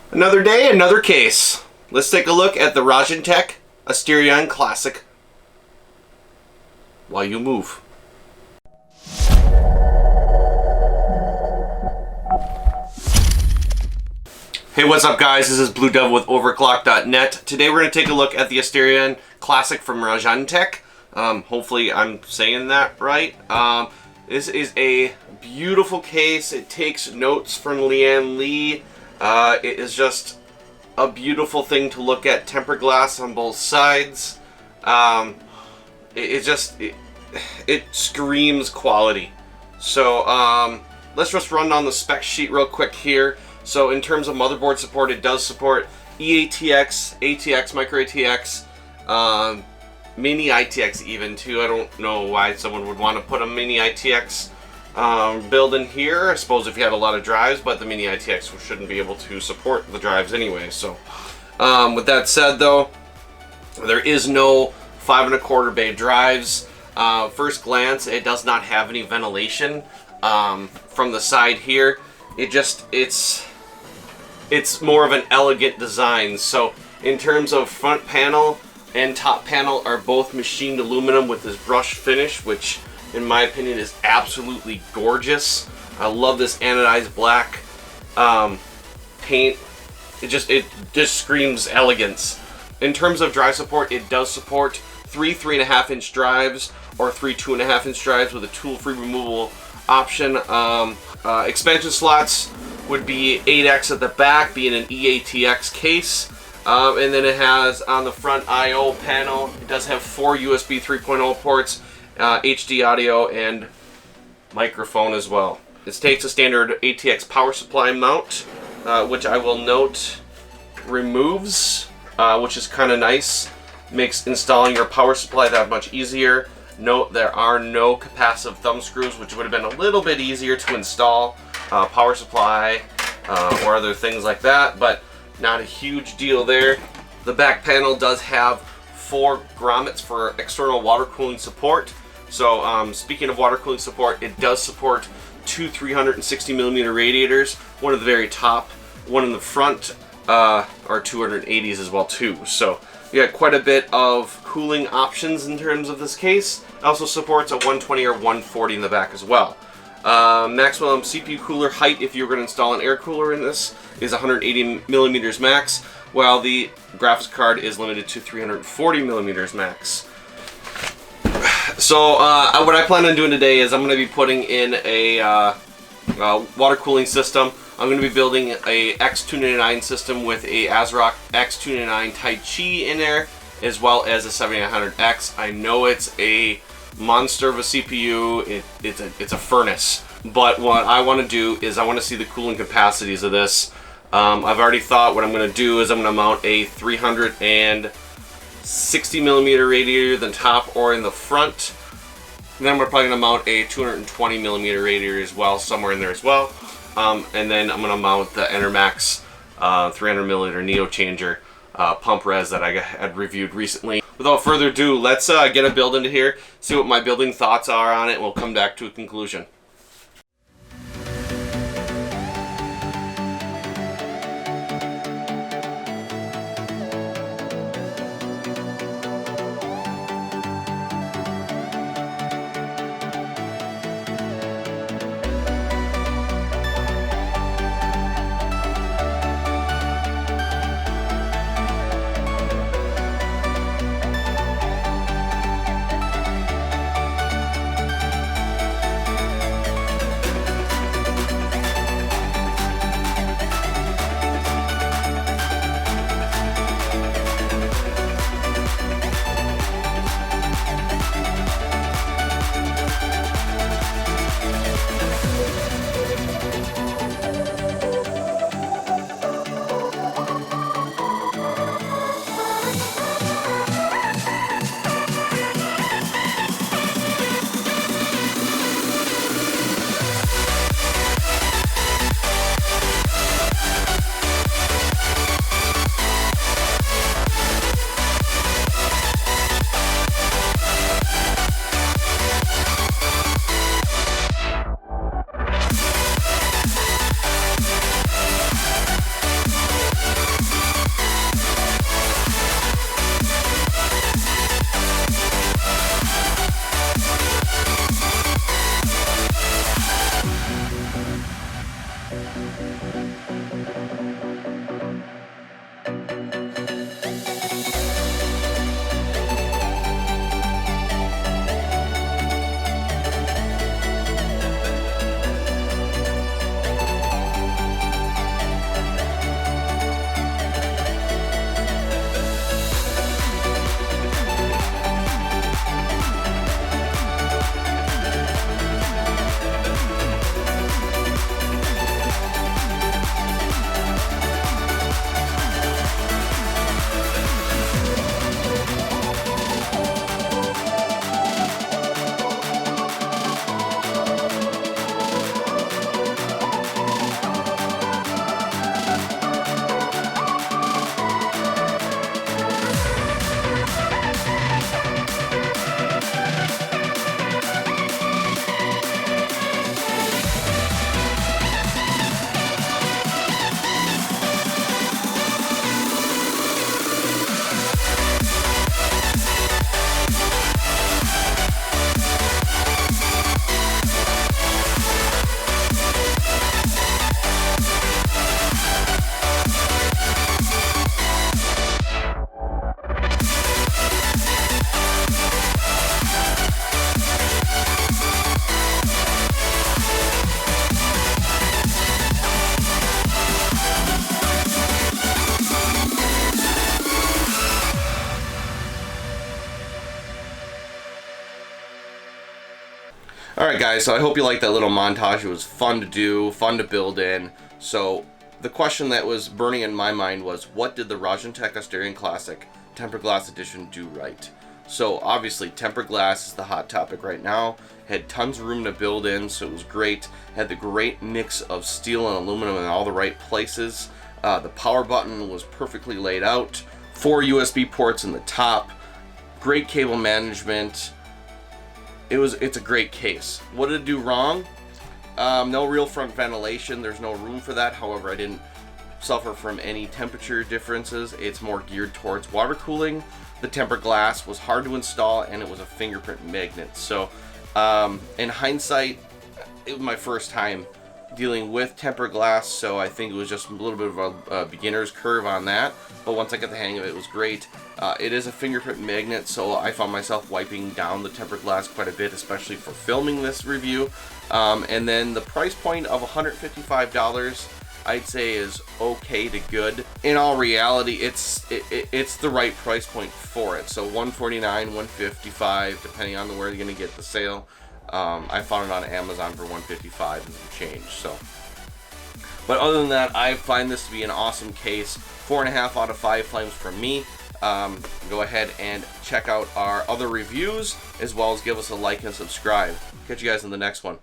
Another day, another case. Let's take a look at the Raijintek Asterion Classic while you move. Hey, what's up guys? This is Blue Devil with Overclock.net. Today we're going to take a look at the Asterion Classic from Raijintek. Hopefully I'm saying that right. This is a beautiful case. It takes notes from Leanne Lee. It is just a beautiful thing to look at. Tempered glass on both sides. It screams quality. So let's just run down the spec sheet real quick here. So in terms of motherboard support, it does support eATX, ATX, micro ATX, mini ITX even too. I don't know why someone would want to put a mini ITX build in here. I suppose if you had a lot of drives, but the mini ITX shouldn't be able to support the drives anyway. So with that said though, there is no 5 1/4 bay drives. First glance, it does not have any ventilation from the side here. It's more of an elegant design. So in terms of front panel and top panel are both machined aluminum with this brush finish, which in my opinion is absolutely gorgeous. I love this anodized black paint. It just screams elegance. In terms of drive support, it does support 3 3.5 inch drives or 3 2.5 inch drives with a tool-free removable option. Expansion slots would be 8X at the back, being an eATX case. And then it has on the front I/O panel, it does have 4 USB 3.0 ports, HD audio, and microphone as well. This takes a standard ATX power supply mount, which I will note removes, which is kind of nice. Makes installing your power supply that much easier. Note there are no capacitive thumb screws, which would have been a little bit easier to install power supply or other things like that, but not a huge deal there. The back panel does have 4 grommets for external water cooling support. So speaking of water cooling support, it does support 2 360mm radiators, one at the very top, one in the front, or 280s as well too. So you got quite a bit of cooling options in terms of this case. It also supports a 120 or 140 in the back as well. Maximum CPU cooler height, if you're going to install an air cooler in this, is 180mm max, while the graphics card is limited to 340mm max. So what I plan on doing today is I'm going to be putting in a water cooling system. I'm going to be building a X299 system with a ASRock X299 Tai Chi in there, as well as a 7900X. I know it's a monster of a CPU, it's a furnace, but what I want to do is I want to see the cooling capacities of this. I've already thought what I'm going to do is I'm going to mount a 360mm radiator in the top or in the front, and then we're probably going to mount a 220mm radiator as well, somewhere in there as well. And then I'm going to mount the Enermax 300mm Neo Changer pump res that I had reviewed recently. Without further ado, let's get a build into here, see what my building thoughts are on it, and we'll come back to a conclusion. Alright guys, so I hope you liked that little montage. It was fun to do, fun to build in. So the question that was burning in my mind was, what did the Raijintek Asterion Classic Tempered Glass Edition do right? So obviously tempered glass is the hot topic right now. Had tons of room to build in, so it was great. Had the great mix of steel and aluminum in all the right places. The power button was perfectly laid out. 4 USB ports in the top. Great cable management. It's a great case. What did it do wrong? No real front ventilation. There's no room for that. However, I didn't suffer from any temperature differences. It's more geared towards water cooling. The tempered glass was hard to install, and it was a fingerprint magnet. So in hindsight, it was my first time dealing with tempered glass, so I think it was just a little bit of a beginner's curve on that. But once I got the hang of it, it was great. It is a fingerprint magnet, so I found myself wiping down the tempered glass quite a bit, especially for filming this review. And then the price point of $155, I'd say is okay to good. In all reality, it's the right price point for it. So $149, $155, depending on where you're gonna get the sale. I found it on Amazon for $155 and some change. So, but other than that, I find this to be an awesome case. 4.5 out of 5 flames from me. Go ahead and check out our other reviews, as well as give us a like and subscribe. Catch you guys in the next one.